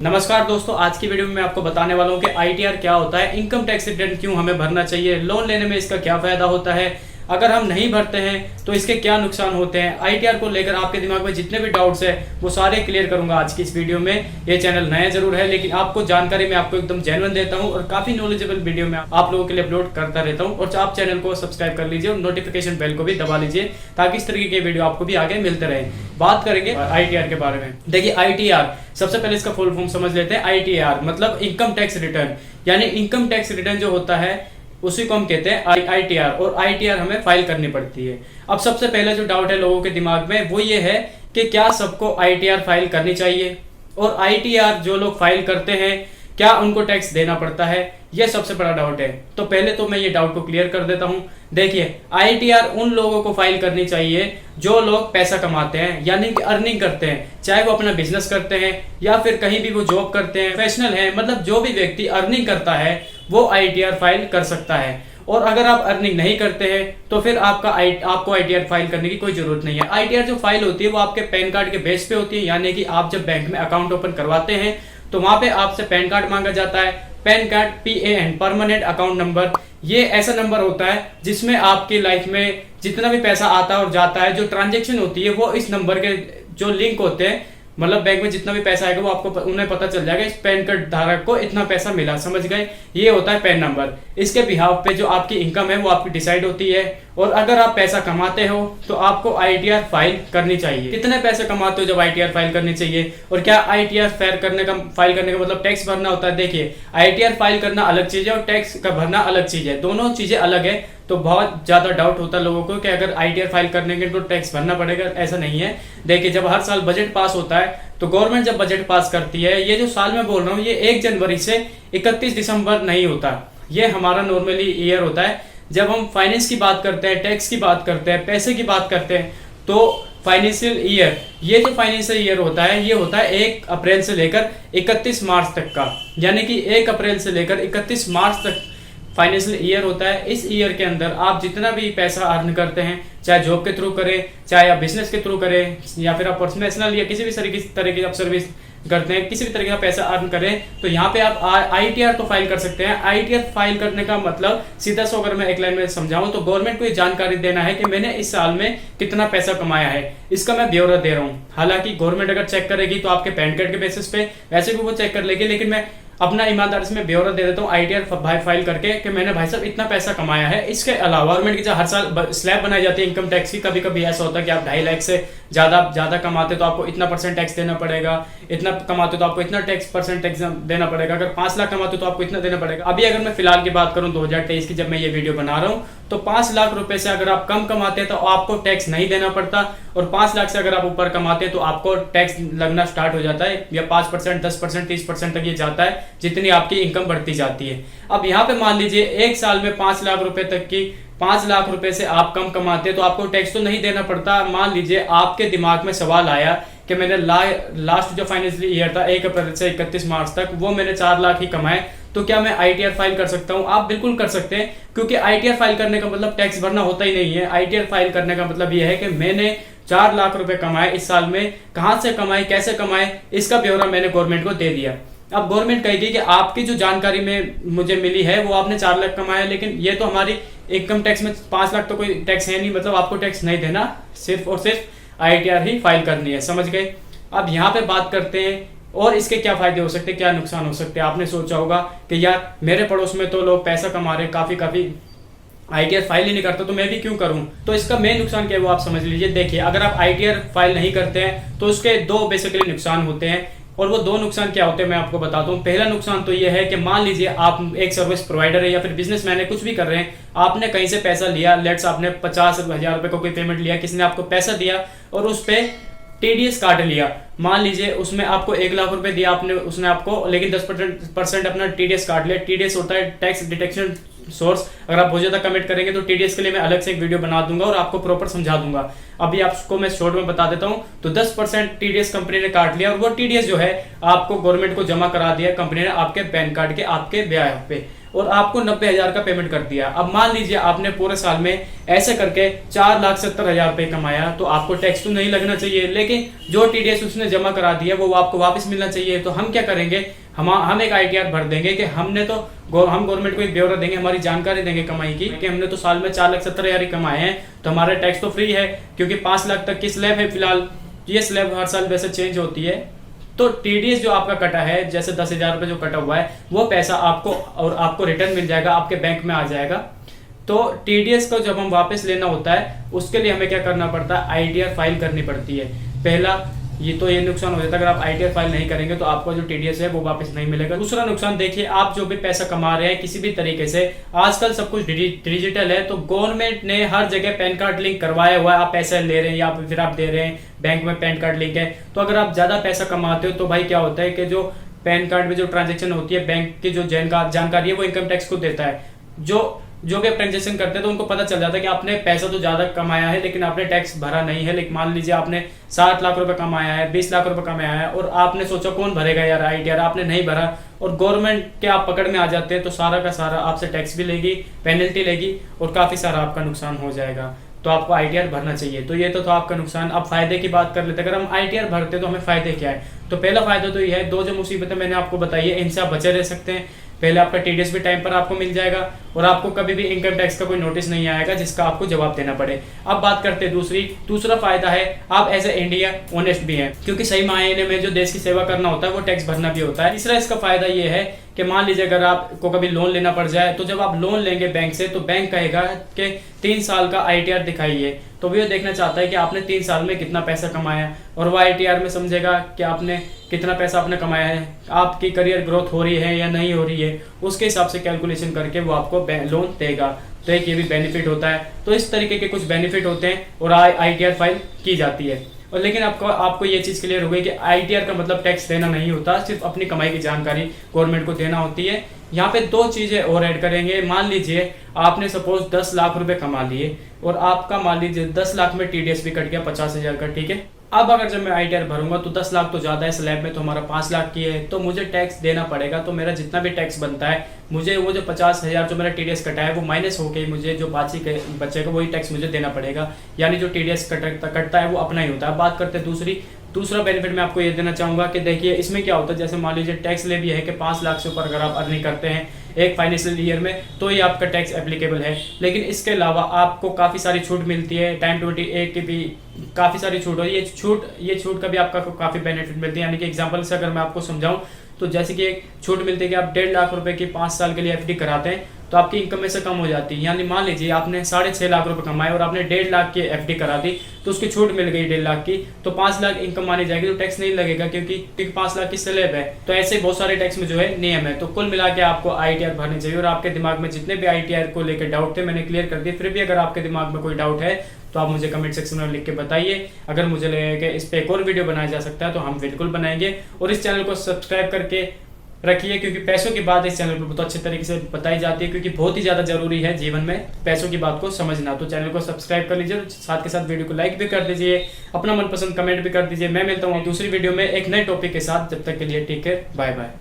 नमस्कार दोस्तों, आज की वीडियो में मैं आपको बताने वाला हूं कि आईटीआर क्या होता है, इनकम टैक्स रिटर्न क्यों हमें भरना चाहिए, लोन लेने में इसका क्या फायदा होता है, अगर हम नहीं भरते हैं तो इसके क्या नुकसान होते हैं। आईटीआर को लेकर आपके दिमाग में जितने भी डाउट्स हैं वो सारे क्लियर करूंगा आज की इस वीडियो में। ये चैनल नया जरूर है लेकिन आपको जानकारी मैं आपको एकदम जेन्युइन देता हूं और काफी नॉलेजेबल वीडियो में आप लोगों के लिए अपलोड करता रहता हूं। और आप चैनल को सब्सक्राइब कर लीजिए और नोटिफिकेशन बेल को भी दबा लीजिए ताकि इस तरीके के वीडियो आपको भी आगे मिलते रहे। बात करेंगे आईटीआर के बारे में। देखिए, आईटीआर सबसे पहले इसका फुल फॉर्म समझ लेते हैं। आईटीआर मतलब इनकम टैक्स रिटर्न, यानी इनकम टैक्स रिटर्न जो होता है उसी को हम कहते हैं आईटीआर। और आईटीआर हमें फाइल करनी पड़ती है। अब सबसे पहले जो डाउट है लोगों के दिमाग में वो ये है कि क्या सबको आईटीआर फाइल करनी चाहिए, और आईटीआर जो लोग फाइल करते हैं क्या उनको टैक्स देना पड़ता है, यह सबसे बड़ा डाउट है। तो पहले तो मैं ये डाउट को क्लियर कर देता हूं। देखिए, आईटीआर उन लोगों को फाइल करनी चाहिए जो लोग पैसा कमाते हैं, यानी कि अर्निंग करते हैं, चाहे वो अपना बिजनेस करते हैं या फिर कहीं भी वो जॉब करते हैं, प्रोफेशनल है, मतलब जो भी व्यक्ति अर्निंग करता है वो आईटीआर फाइल कर सकता है। और अगर आप अर्निंग नहीं करते हैं तो फिर आपको आईटीआर फाइल करने की कोई जरूरत नहीं है। आईटीआर जो फाइल होती है वो आपके पैन कार्ड के बेस पे होती है, यानी कि आप जब बैंक में अकाउंट ओपन करवाते हैं तो वहां पे आपसे पैन कार्ड मांगा जाता है। Pan card PAN permanent account number, ये ऐसा नंबर होता है जिसमें आपकी लाइफ में जितना भी पैसा आता और जाता है, जो ट्रांजेक्शन होती है वो इस नंबर के जो लिंक होते हैं, मतलब बैंक में जितना भी पैसा आएगा वो आपको उन्हें पता चल जाएगा इस पैन कार्ड धारक को इतना पैसा मिला, समझ गए। ये होता है पैन नंबर। इसके बिहाफ पे जो आपकी इनकम है वो आपकी डिसाइड होती है। और अगर आप पैसा कमाते हो तो आपको आईटीआर फाइल करनी चाहिए। कितने पैसे कमाते हो जब आईटीआर फाइल करनी चाहिए, और क्या आईटीआर फाइल करने का मतलब टैक्स भरना होता है। देखिए, आईटीआर फाइल करना अलग चीज है और टैक्स का भरना अलग चीज है, दोनों चीजें अलग है। तो बहुत ज्यादा डाउट होता है लोगों को कि अगर आईटीआर फाइल करने के तो टैक्स भरना पड़ेगा, ऐसा नहीं है। देखिए, जब हर साल बजट पास होता है तो गवर्नमेंट जब बजट पास करती है, ये जो साल में बोल रहा हूँ ये 1 जनवरी से 31 दिसंबर नहीं होता, ये हमारा नॉर्मली ईयर होता है। जब हम फाइनेंस की बात करते हैं, टैक्स की बात करते हैं, पैसे की बात करते हैं, तो फाइनेंशियल ईयर, ये जो फाइनेंशियल ईयर होता है ये होता है 1 अप्रैल से लेकर 31 मार्च तक का, यानी कि 1 अप्रैल से लेकर 31 मार्च तक फाइनेंशियल ईयर होता है। इस ईयर के अंदर आप जितना भी पैसा अर्न करते हैं, चाहे जॉब के थ्रू करें, चाहे आप बिजनेस के थ्रू करें, या फिर आप पर्सनल या किसी भी तरह की आप सर्विस करते हैं, किसी भी तरह का पैसा अर्न करें, तो यहाँ पे आप आईटीआर तो फाइल कर सकते हैं। आईटीआर फाइल करने का मतलब सीधा सा अगर मैं एक लाइन में समझाऊं तो गवर्नमेंट को ये जानकारी देना है कि मैंने इस साल में कितना पैसा कमाया है, इसका मैं ब्यौरा दे रहा हूँ। हालांकि गवर्नमेंट अगर चेक करेगी तो आपके पैन कार्ड के बेसिस पे वैसे भी वो चेक कर लेगी, लेकिन मैं अपना ईमानदारी से मैं ब्यौरा दे देता हूँ आईटीआर फाइल करके कि मैंने भाई साहब इतना पैसा कमाया है। इसके अलावा गवर्नमेंट की जो हर साल स्लैब बनाई जाती है इनकम टैक्स की, कभी कभी ऐसा होता है कि आप 2.5 लाख से ज्यादा कमाते तो आपको इतना % टैक्स देना पड़ेगा, इतना कमाते तो आपको इतना % टैक्स देना पड़ेगा, अगर 5 लाख कमाते तो आपको इतना देना पड़ेगा। अभी अगर मैं फिलहाल की बात करूं 2023 की, जब मैं ये वीडियो बना रहा हूं, तो 5 लाख रुपए से अगर आप कम कमाते हैं तो आपको टैक्स नहीं देना पड़ता, और 5 लाख से अगर आप ऊपर कमाते हैं तो आपको टैक्स लगना स्टार्ट हो जाता है, या 5%, 10%, 30% तक ये जाता है जितनी आपकी इनकम बढ़ती जाती है। अब यहाँ पे मान लीजिए 1 साल में 5 लाख रुपए तक की 5 लाख रुपए से आप कम कमाते हैं तो आपको टैक्स तो नहीं देना पड़ता। मान लीजिए आपके दिमाग में सवाल आया कि मैंने लास्ट जो फाइनेंशियल ईयर था 1 अप्रैल से 31 मार्च तक वो मैंने 4 लाख ही कमाए, तो क्या मैं आईटीआर फाइल कर सकता हूं? आप बिल्कुल कर सकते हैं, क्योंकि आईटीआर फाइल करने का मतलब टैक्स भरना होता ही नहीं है। आईटीआर फाइल करने का मतलब यह है कि मैंने 4 लाख रुपए कमाए इस साल में, कहां से कमाए, कैसे कमाए, इसका ब्यौरा मैंने गवर्नमेंट को दे दिया। अब गवर्नमेंट कहेगी कि आपकी जो जानकारी में मुझे मिली है वो आपने 4 लाख कमाया, लेकिन ये तो हमारी इनकम टैक्स में 5 लाख तो कोई टैक्स है नहीं, मतलब आपको टैक्स नहीं देना, सिर्फ और सिर्फ आईटीआर ही फाइल करनी है, समझ गए। अब यहाँ पे बात करते हैं और इसके क्या फायदे हो सकते हैं, क्या नुकसान हो सकते हैं। आपने सोचा होगा कि यार मेरे पड़ोस में तो लोग पैसा कमा रहे, काफी आईटीआर फाइल ही नहीं करता तो मैं भी क्यों करूं। तो इसका मेन नुकसान क्या है वो आप समझ लीजिए। देखिए, अगर आप आईटीआर फाइल नहीं करते हैं तो उसके 2 बेसिकली नुकसान होते हैं, और वो 2 नुकसान क्या होते हैं मैं आपको बताता हूँ। पहला नुकसान तो ये है कि मान लीजिए आप एक सर्विस प्रोवाइडर है या फिर बिजनेसमैन है, कुछ भी कर रहे हैं, आपने कहीं से पैसा लिया, लेट्स आपने 50,000 रुपए को कोई पेमेंट लिया, किसी ने आपको पैसा दिया और उस पे टीडीएस काट लिया। मान लीजिए उसमें आपको 1 लाख रुपए दिया आपने, उसने आपको लेकिन 10% अपना टीडीएस काट लिया। टीडीएस होता है टैक्स डिटेक्शन सोर्स। अगर आप बहुत ज्यादा कमेंट करेंगे तो टीडीएस के लिए मैं अलग से एक वीडियो बना दूंगा और आपको प्रॉपर समझा दूंगा। अभी आपको मैं शॉर्ट में बता देता हूं। तो 10% टीडीएस कंपनी ने काट लिया, और वो टीडीएस जो है आपको गवर्नमेंट को जमा करा दिया कंपनी ने आपके पैन कार्ड के आपके ब्याज पे। और आपको 90,000 का पेमेंट कर दिया। अब मान लीजिए आपने पूरे साल में ऐसे करके 4,70,000 रुपये कमाया, तो आपको टैक्स तो नहीं लगना चाहिए, लेकिन जो टीडीएस उसने जमा करा दिया वो आपको वापस मिलना चाहिए। तो हम क्या करेंगे, हम एक आईटीआर भर देंगे कि हमने तो हम गवर्नमेंट को एक ब्यौरा देंगे, हमारी जानकारी देंगे कमाई की, कि हमने तो साल में 4,70,000 ही कमाए हैं, तो हमारा टैक्स तो फ्री है, क्योंकि 5 लाख तक की स्लैब है फिलहाल। ये स्लैब हर साल वैसे चेंज होती है। तो टीडीएस जो आपका कटा है, जैसे 10,000 रुपये जो कटा हुआ है, वो पैसा आपको रिटर्न मिल जाएगा, आपके बैंक में आ जाएगा। तो टीडीएस को जब हम वापस लेना होता है, उसके लिए हमें क्या करना पड़ता है, आईटीआर फाइल करनी पड़ती है। पहला ये नुकसान हो जाता है, अगर आप आईटीआर फाइल नहीं करेंगे तो आपको जो टीडीएस है वो वापस नहीं मिलेगा। दूसरा नुकसान देखिए, आप जो भी पैसा कमा रहे हैं किसी भी तरीके से, आजकल सब कुछ डिजिटल है, तो गवर्नमेंट ने हर जगह पैन कार्ड लिंक करवाया हुआ है। आप पैसे ले रहे हैं या फिर आप दे रहे हैं, बैंक में पैन कार्ड लिंक है। तो अगर आप ज्यादा पैसा कमाते हो तो भाई क्या होता है कि जो पैन कार्ड में जो ट्रांजेक्शन होती है, बैंक की जो जानकारी है वो इनकम टैक्स को देता है। जो भी आप ट्रांजेक्शन करते हैं तो उनको पता चल जाता है कि आपने पैसा तो ज्यादा कमाया है लेकिन आपने टैक्स भरा नहीं है। लेकिन मान लीजिए आपने 7 लाख रुपए कमाया है, 20 लाख रुपए कमाया है, और आपने सोचा कौन भरेगा यार आईटीआर, आपने नहीं भरा, और गवर्नमेंट के आप पकड़ में आ जाते हैं, तो सारा का सारा आपसे टैक्स भी लेगी, पेनल्टी लेगी, और काफी सारा आपका नुकसान हो जाएगा। तो आपको आईटीआर भरना चाहिए। तो ये तो था आपका नुकसान। अब फायदे की बात कर लेते हैं। अगर हम आईटीआर भरते तो हमें फायदे क्या है, तो पहला फायदा तो ये है, दो जो मुसीबतें मैंने आपको बताई है इनसे आप बचे रह सकते हैं। पहले आपका टीडीएस भी टाइम पर आपको मिल जाएगा, और आपको कभी भी इनकम टैक्स का कोई नोटिस नहीं आएगा जिसका आपको जवाब देना पड़े। अब बात करते हैं दूसरा फायदा है, आप एज ए इंडिया ऑनेस्ट भी हैं, क्योंकि सही मायने में जो देश की सेवा करना होता है वो टैक्स भरना भी होता है। तीसरा इसका फायदा ये है कि मान लीजिए अगर आपको कभी लोन लेना पड़ जाए, तो जब आप लोन लेंगे बैंक से, तो बैंक कहेगा कि 3 साल का आईटीआर दिखाइए। तो वो ये देखना चाहता है कि आपने 3 साल में कितना पैसा कमाया, और वो आईटीआर में समझेगा कि आपने कितना पैसा आपने कमाया है, आपकी करियर ग्रोथ हो रही है या नहीं हो रही है, उसके हिसाब से कैलकुलेशन करके वो आपको लोन देगा। तो एक ये भी बेनिफिट होता है। तो इस तरीके के कुछ बेनिफिट होते हैं, और आईटीआर फाइल की जाती है। और लेकिन आपको ये चीज क्लियर हो गई कि आईटीआर का मतलब टैक्स देना नहीं होता, सिर्फ अपनी कमाई की जानकारी गवर्नमेंट को देना होती है। यहाँ पे 2 चीजें और ऐड करेंगे। मान लीजिए आपने सपोज 10 लाख रुपए कमा लिए, और आपका मान लीजिए 10 लाख में टीडीएस भी कट गया 50,000 का, ठीक है। अब अगर जब मैं आईटीआर भरूंगा तो 10 लाख तो ज्यादा है, स्लैब में तो हमारा 5 लाख की है, तो मुझे टैक्स देना पड़ेगा। तो मेरा जितना भी टैक्स बनता है, मुझे वो जो 50,000 जो मेरा टीडीएस कटा है वो माइनस होके मुझे जो बचेगा वही टैक्स मुझे देना पड़ेगा। यानी जो टीडीएस कटता है वो अपना ही होता है। बात करते हैं दूसरा बेनिफिट मैं आपको ये देना चाहूंगा कि देखिए इसमें क्या होता है, जैसे मान लीजिए टैक्स ले भी है कि 5 लाख से ऊपर अगर आप अर्निंग करते हैं एक फाइनेंशियल ईयर में, तो ही आपका टैक्स एप्लीकेबल है। लेकिन इसके अलावा आपको काफ़ी सारी छूट मिलती है, टाइम 28 की भी काफ़ी सारी छूट हो, ये छूट का भी आपका काफ़ी बेनिफिट मिलती है। यानी कि एग्जाम्पल से अगर मैं आपको समझाऊं, तो जैसे कि एक छूट मिलती है कि आप 1.5 लाख रुपए की 5 साल के लिए एफडी कराते हैं, तो आपकी इनकम में से कम हो जाती है। यानी मान लीजिए आपने 6.5 लाख रुपए कमाए और आपने 1.5 लाख की एफडी करा दी, तो उसकी छूट मिल गई 1.5 लाख की, तो 5 लाख इनकम मानी जाएगी, तो टैक्स नहीं लगेगा, क्योंकि 5 लाख की स्लैब है। तो ऐसे बहुत सारे टैक्स में जो है नियम है। तो कुल मिला के आपको आईटीआर भरनी चाहिए। और आपके दिमाग में जितने भी आईटीआर को लेकर डाउट थे मैंने क्लियर कर दिए। फिर भी अगर आपके दिमाग में कोई डाउट है तो आप मुझे कमेंट सेक्शन में लिख के बताइए। अगर मुझे लगेगा कि इस पे एक और वीडियो बनाया जा सकता है तो हम बिल्कुल बनाएंगे। और इस चैनल को सब्सक्राइब करके रखिए, क्योंकि पैसों की बात इस चैनल पर बहुत अच्छे तरीके से बताई जाती है, क्योंकि बहुत ही ज़्यादा जरूरी है जीवन में पैसों की बात को समझना। तो चैनल को सब्सक्राइब कर लीजिए, साथ के साथ वीडियो को लाइक भी कर दीजिए, अपना मनपसंद कमेंट भी कर दीजिए। मैं मिलता हूँ दूसरी वीडियो में एक नए टॉपिक के साथ। जब तक के लिए टेक केयर, बाय बाय।